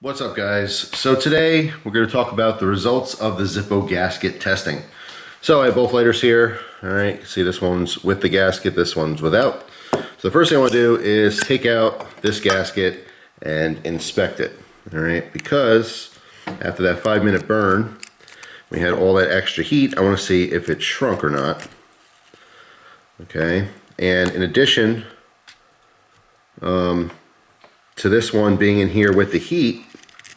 What's up, guys? So today we're going to talk about the results of the Zippo gasket testing. So I have both lighters here. All right, you can see this one's with the gasket, this one's without. So the first thing I want to do is take out this gasket and inspect it. All right, because after that 5-minute burn, we had all that extra heat. I want to see if it shrunk or not. Okay, and in addition to this one being in here with the heat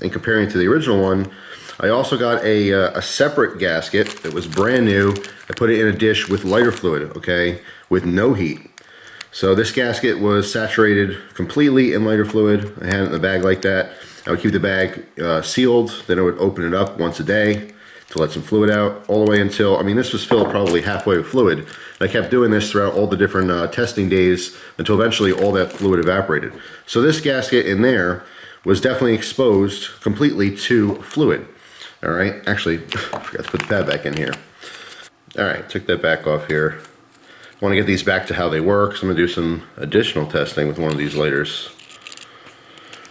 and comparing to the original one, I also got a separate gasket that was brand new. I put it in a dish with lighter fluid, okay, with no heat. So this gasket was saturated completely in lighter fluid. I had it in the bag like that. I would keep the bag sealed, then I would open it up once a day to let some fluid out, all the way until, I mean, this was filled probably halfway with fluid. And I kept doing this throughout all the different testing days until eventually all that fluid evaporated. So this gasket in there was definitely exposed completely to fluid. All right, actually, I forgot to put the pad back in here. All right, took that back off here. I want to get these back to how they work, so I'm gonna do some additional testing with one of these lighters.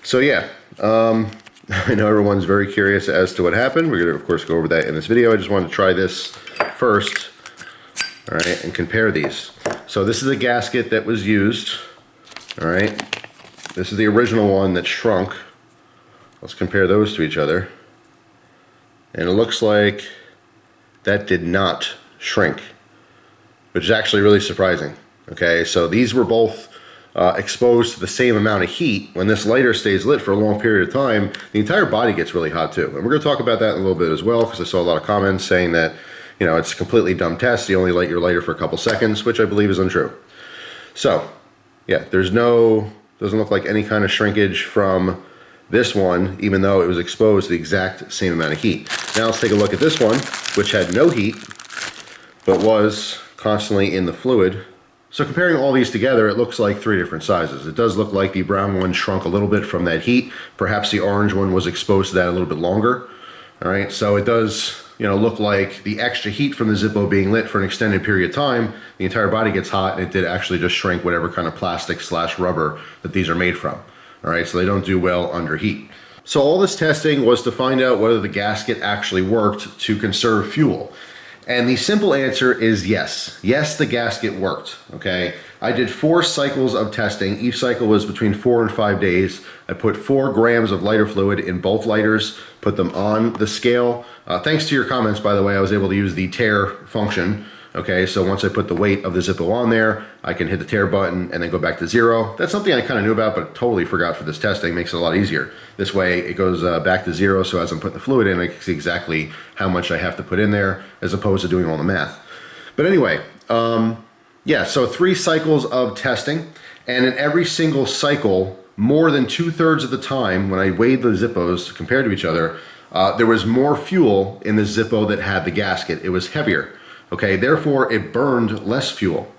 So yeah, I know everyone's very curious as to what happened. We're gonna, of course, go over that in this video. I just wanted to try this first, all right, and compare these. So this is a gasket that was used, all right. This is the original one that shrunk. Let's compare those to each other. And it looks like that did not shrink, which is actually really surprising. Okay, so these were both exposed to the same amount of heat. When this lighter stays lit for a long period of time, the entire body gets really hot too. And we're going to talk about that in a little bit as well, because I saw a lot of comments saying that, you know, it's a completely dumb test. You only light your lighter for a couple seconds, which I believe is untrue. So, yeah, doesn't look like any kind of shrinkage from this one, even though it was exposed to the exact same amount of heat. Now let's take a look at this one, which had no heat, but was constantly in the fluid. So comparing all these together, it looks like 3 different sizes. It does look like the brown one shrunk a little bit from that heat. Perhaps the orange one was exposed to that a little bit longer. All right, so it does, you know, look like the extra heat from the Zippo being lit for an extended period of time, the entire body gets hot, and it did actually just shrink whatever kind of plastic / rubber that these are made from. All right, so they don't do well under heat. So all this testing was to find out whether the gasket actually worked to conserve fuel. And the simple answer is yes. Yes, the gasket worked, okay? I did 4 cycles of testing. Each cycle was between 4 and 5 days. I put 4 grams of lighter fluid in both lighters, put them on the scale. Thanks to your comments, by the way, I was able to use the tare function. Okay, so once I put the weight of the Zippo on there, I can hit the tare button and then go back to 0. That's something I kind of knew about, but totally forgot for this testing. Makes it a lot easier. This way it goes back to 0, so as I'm putting the fluid in, I can see exactly how much I have to put in there, as opposed to doing all the math. But anyway, yeah, so 3 cycles of testing, and in every single cycle, more than 2/3 of the time, when I weighed the Zippos compared to each other, there was more fuel in the Zippo that had the gasket. It was heavier. Okay, therefore it burned less fuel.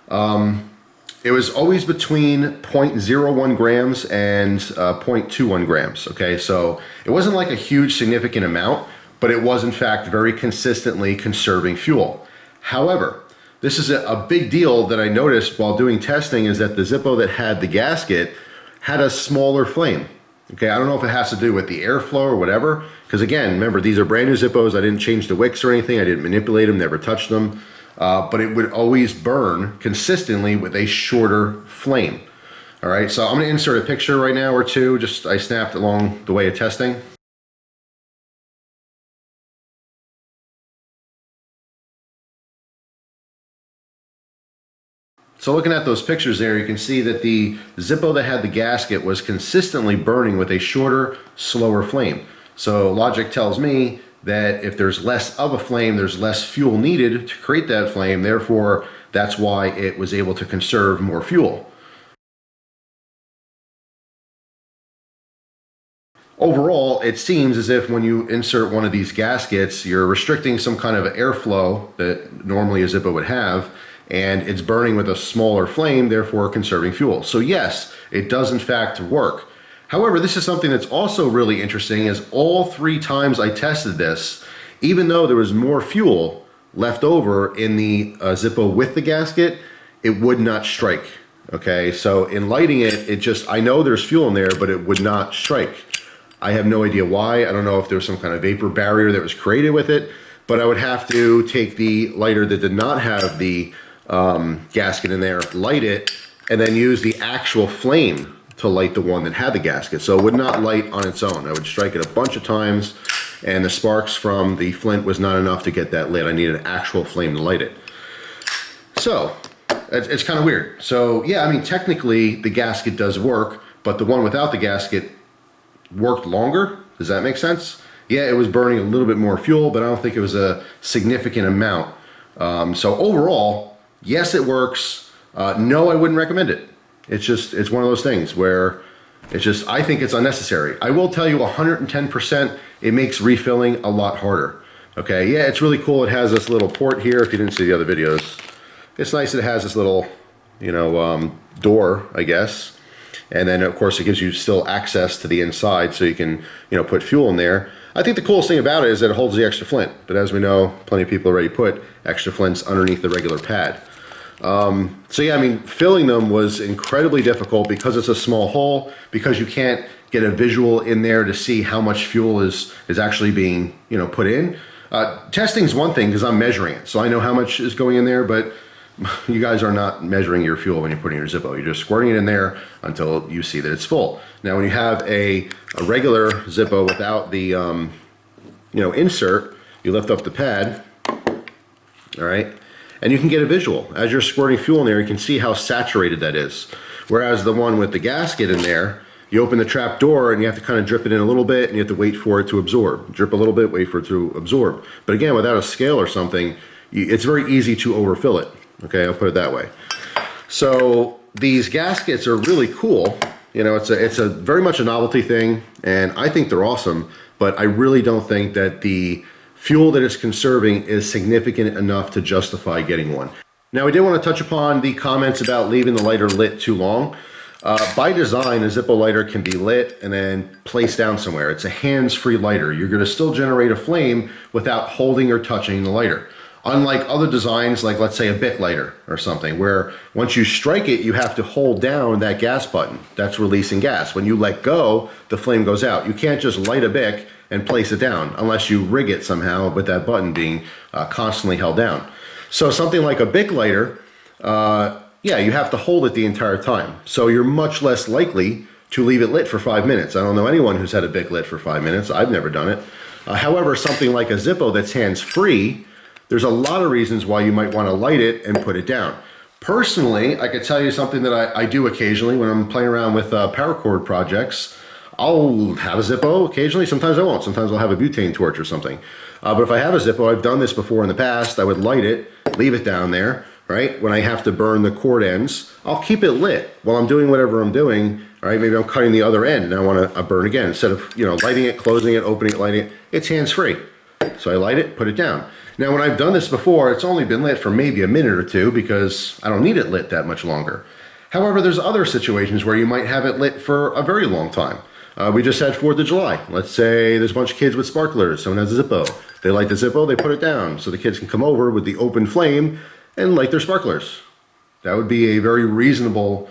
It was always between 0.01 grams and 0.21 grams. Okay, so it wasn't like a huge significant amount, but it was in fact very consistently conserving fuel. However, this is a big deal that I noticed while doing testing, is that the Zippo that had the gasket had a smaller flame. Okay, I don't know if it has to do with the airflow or whatever, because again, remember, these are brand new Zippos. I didn't change the wicks or anything. I didn't manipulate them, never touched them. But it would always burn consistently with a shorter flame. All right, so I'm gonna insert a picture right now or two, just I snapped along the way of testing. So looking at those pictures there, you can see that the Zippo that had the gasket was consistently burning with a shorter, slower flame. So logic tells me that if there's less of a flame, there's less fuel needed to create that flame. Therefore, that's why it was able to conserve more fuel. Overall, it seems as if when you insert one of these gaskets, you're restricting some kind of airflow that normally a Zippo would have, and it's burning with a smaller flame, therefore conserving fuel. So yes, it does in fact work. However, this is something that's also really interesting, is all 3 times I tested this, even though there was more fuel left over in the Zippo with the gasket, it would not strike. Okay, so in lighting it, I know there's fuel in there, but it would not strike. I have no idea why. I don't know if there was some kind of vapor barrier that was created with it, but I would have to take the lighter that did not have the gasket in there, light it, and then use the actual flame to light the one that had the gasket. So it would not light on its own. I would strike it a bunch of times, and the sparks from the flint was not enough to get that lit. I needed an actual flame to light it. So it's kind of weird. So yeah, I mean, technically the gasket does work, but the one without the gasket worked longer. Does that make sense? Yeah, it was burning a little bit more fuel, but I don't think it was a significant amount. So overall, yes, it works. No, I wouldn't recommend it. It's one of those things where I think it's unnecessary. I will tell you 110%, it makes refilling a lot harder. Okay, yeah, it's really cool. It has this little port here. If you didn't see the other videos, it's nice that it has this little, door, I guess. And then of course it gives you still access to the inside so you can, put fuel in there. I think the coolest thing about it is that it holds the extra flint. But as we know, plenty of people already put extra flints underneath the regular pad. So yeah, I mean, filling them was incredibly difficult because it's a small hole, because you can't get a visual in there to see how much fuel is actually being, put in. Testing is one thing because I'm measuring it. So I know how much is going in there, but you guys are not measuring your fuel when you're putting your Zippo. You're just squirting it in there until you see that it's full. Now, when you have a regular Zippo without the, insert, you lift up the pad, all right, and you can get a visual. As you're squirting fuel in there, you can see how saturated that is. Whereas the one with the gasket in there, you open the trap door and you have to kind of drip it in a little bit and you have to wait for it to absorb. Drip a little bit, wait for it to absorb. But again, without a scale or something, it's very easy to overfill it. Okay, I'll put it that way. So these gaskets are really cool. It's a very much a novelty thing, and I think they're awesome, but I really don't think that the fuel that it's conserving is significant enough to justify getting one. Now, we did want to touch upon the comments about leaving the lighter lit too long. By design, a Zippo lighter can be lit and then placed down somewhere. It's a hands-free lighter. You're going to still generate a flame without holding or touching the lighter. Unlike other designs, like let's say a Bic lighter or something, where once you strike it, you have to hold down that gas button. That's releasing gas. When you let go, the flame goes out. You can't just light a Bic and place it down unless you rig it somehow with that button being constantly held down. So something like a Bic lighter, yeah, you have to hold it the entire time. So you're much less likely to leave it lit for 5 minutes. I don't know anyone who's had a Bic lit for 5 minutes. I've never done it. However, something like a Zippo that's hands-free, there's a lot of reasons why you might want to light it and put it down. Personally, I could tell you something that I do occasionally when I'm playing around with paracord projects. I'll have a Zippo occasionally, sometimes I won't. Sometimes I'll have a butane torch or something. But if I have a Zippo, I've done this before in the past, I would light it, leave it down there, right? When I have to burn the cord ends, I'll keep it lit while I'm doing whatever I'm doing. All right, maybe I'm cutting the other end and I want to burn again. Instead of lighting it, closing it, opening it, lighting it, it's hands-free. So I light it, put it down. Now, when I've done this before, it's only been lit for maybe a minute or two because I don't need it lit that much longer. However, there's other situations where you might have it lit for a very long time. We just had 4th of July. Let's say there's a bunch of kids with sparklers. Someone has a Zippo. They light the Zippo, they put it down so the kids can come over with the open flame and light their sparklers. That would be a very reasonable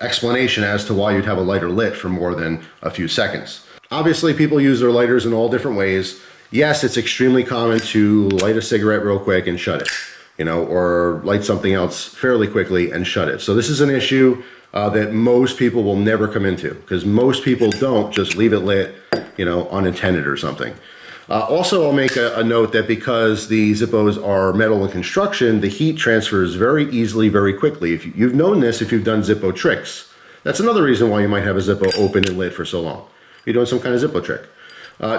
explanation as to why you'd have a lighter lit for more than a few seconds. Obviously, people use their lighters in all different ways. Yes, it's extremely common to light a cigarette real quick and shut it, or light something else fairly quickly and shut it. So this is an issue that most people will never come into because most people don't just leave it lit, unintended or something. Also, I'll make a note that because the Zippos are metal in construction, the heat transfers very easily, very quickly. If you've known this, if you've done Zippo tricks, that's another reason why you might have a Zippo open and lit for so long. You're doing some kind of Zippo trick.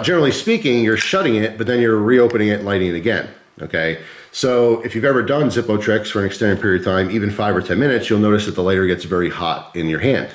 Generally speaking, you're shutting it, but then you're reopening it and lighting it again, okay? So if you've ever done Zippo tricks for an extended period of time, even 5 or 10 minutes, you'll notice that the lighter gets very hot in your hand.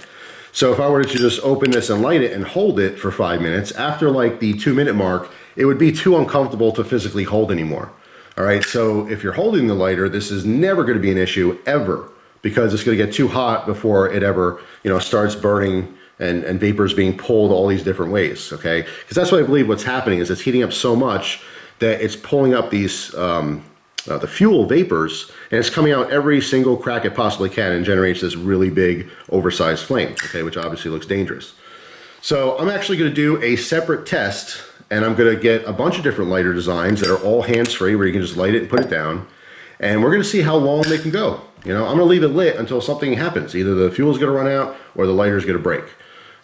So if I were to just open this and light it and hold it for 5 minutes, after like the 2-minute mark, it would be too uncomfortable to physically hold anymore, all right? So if you're holding the lighter, this is never gonna be an issue ever because it's gonna get too hot before it ever, starts burning and vapors being pulled all these different ways, okay? Because that's what I believe what's happening is it's heating up so much that it's pulling up these, the fuel vapors, and it's coming out every single crack it possibly can and generates this really big oversized flame, okay, which obviously looks dangerous. So I'm actually going to do a separate test, and I'm going to get a bunch of different lighter designs that are all hands-free, where you can just light it and put it down. And we're going to see how long they can go. You know, I'm going to leave it lit until something happens. Either the fuel's going to run out or the lighter's going to break.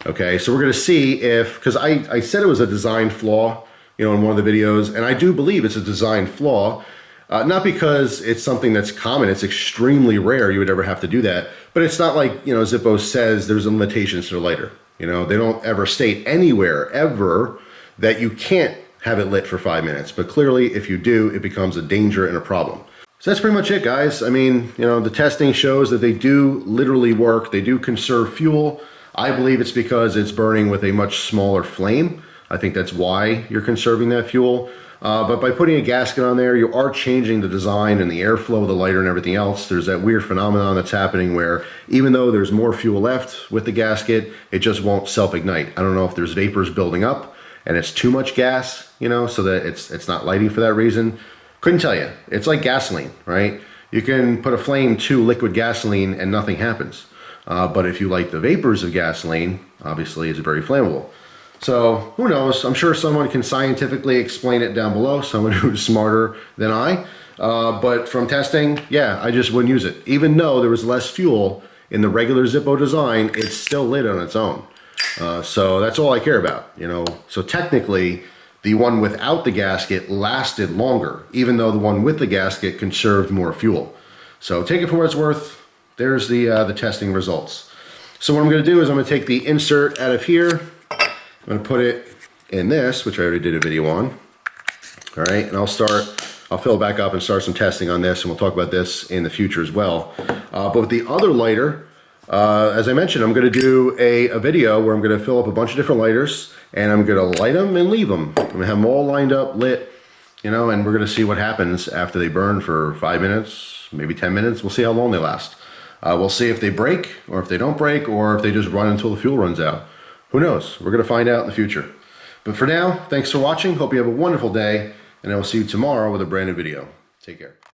Okay, so we're going to see if, because I said it was a design flaw, you know, in one of the videos, and I do believe it's a design flaw. Not because it's something that's common, it's extremely rare you would ever have to do that, but it's not like, you know, Zippo says there's limitations to the lighter. You know, they don't ever state anywhere, ever, that you can't have it lit for 5 minutes. But clearly, if you do, it becomes a danger and a problem. So that's pretty much it, guys. I mean, you know, the testing shows that they do literally work. They do conserve fuel. I believe it's because it's burning with a much smaller flame. I think that's why you're conserving that fuel. But by putting a gasket on there, you are changing the design and the airflow of the lighter and everything else. There's that weird phenomenon that's happening where even though there's more fuel left with the gasket, it just won't self-ignite. I don't know if there's vapors building up and it's too much gas, you know, so that it's not lighting for that reason. Couldn't tell you. It's like gasoline, right? You can put a flame to liquid gasoline and nothing happens. But if you light the vapors of gasoline, obviously it's very flammable. So who knows? I'm sure someone can scientifically explain it down below, someone who's smarter than I. But from testing, yeah, I just wouldn't use it. Even though there was less fuel in the regular Zippo design, it's still lit on its own. So that's all I care about, you know. So technically, the one without the gasket lasted longer, even though the one with the gasket conserved more fuel. So take it for what it's worth. There's the testing results. So what I'm going to do is I'm going to take the insert out of here. I'm going to put it in this, which I already did a video on. All right, and I'll fill it back up and start some testing on this, and we'll talk about this in the future as well. But with the other lighter, as I mentioned, I'm going to do a video where I'm going to fill up a bunch of different lighters, and I'm going to light them and leave them. I'm going to have them all lined up, lit, you know, and we're going to see what happens after they burn for 5 minutes, maybe 10 minutes. We'll see how long they last. We'll see if they break, or if they don't break, or if they just run until the fuel runs out. Who knows? We're going to find out in the future. But for now, thanks for watching. Hope you have a wonderful day, and I will see you tomorrow with a brand new video. Take care.